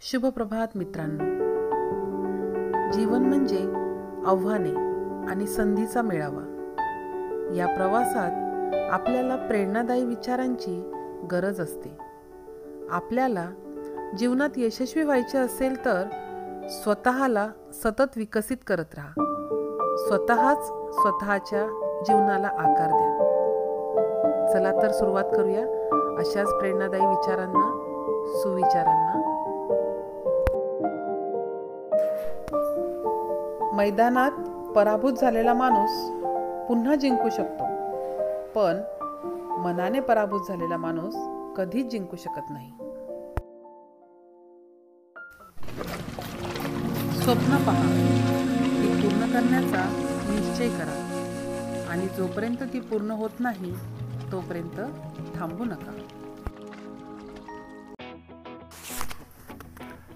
शुभ प्रभात मित्रांनो। जीवन म्हणजे आव्हाने आणि संधीचा मेळावा। या प्रवासात आपल्याला प्रेरणादायी विचारांची गरज असते। आपल्याला जीवनात यशस्वी व्हायचे असेल तर स्वतःला सतत विकसित करत राहा। स्वतःच्या जीवनाला आकार द्या। चला तर सुरुवात करूया अशाच प्रेरणादायी विचारांना, सुविचारांना। मैदानात पराभूत झालेला माणूस पुन्हा जिंकू शकतो, पण मनाने पराभूत झालेला माणूस कधीच जिंकू शकत नाही। स्वप्न पहा, ती पूर्ण करण्याचा निश्चय करा आणि जोपर्यंत ती पूर्ण होत नाही तोपर्यंत थांबू नका।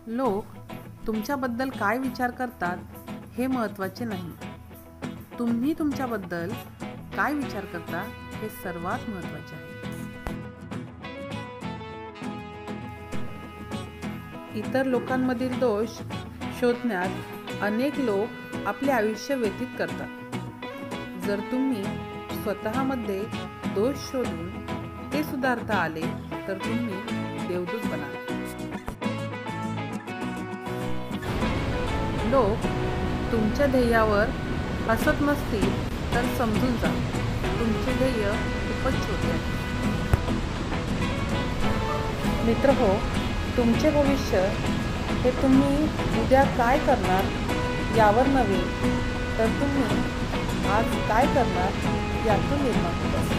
लोक तुमच्याबद्दल काय विचार करतात हे महत्त्वाचे नाही, तुम्ही तुमच्याबद्दल काय विचार करता हे सर्वात महत्त्वाचे आहे। इतर लोकांमधील दोष शोधण्यात अनेक लोक आपले आयुष्य व्यतीत करतात। जर तुम्ही स्वतःमध्ये दोष शोधून ते सुधारता आले तर तुम्ही देवदूत बनाल। लोक तुमच्या ध्येयावर हसत नसतील तर समजून जा, तुमचे ध्येय खूपच छोटे आहे। मित्रहो, तुमचे भविष्य हे तुम्ही उद्या काय करणार यावर नव्हे, तर तुम्ही आज काय करणार यातून निर्माण होत असते।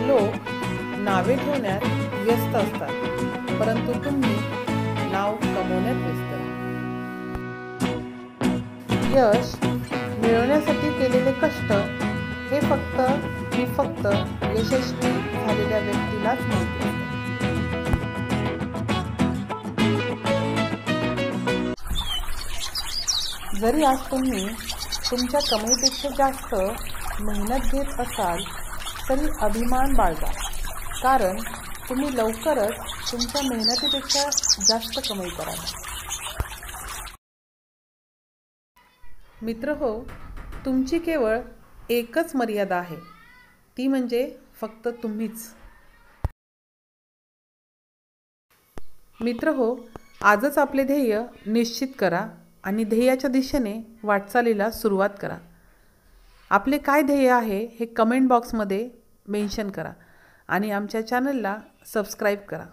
लोक नावे ठेवण्यात व्यस्त असतात, परंतु तुम्ही नाव कमवण्यात व्यस्त आहे। यश मिळवण्यासाठी केलेले कष्ट हे फक्त यशस्वी झालेल्या व्यक्तीलाच माहिती असते। जरी आज तुम्ही तुमच्या कमाईपेक्षा जास्त मेहनत घेत असाल तरी अभिमान बाळगा, कारण तुम्ही लवकरच तुमच्या मेहनतीपेक्षा जास्त कमाई कराल। मित्रहो, तुमची केवळ एकच मर्यादा आहे, ती म्हणजे फक्त तुम्हीच। मित्रहो, आजच आपले ध्येय निश्चित करा आणि ध्येयाच्या दिशेने वाटचालीला सुरुवात करा। आपले काय ध्येय आहे हे कमेंट बॉक्समध्ये मेन्शन करा आणि आमच्या चॅनलला सबस्क्राईब करा।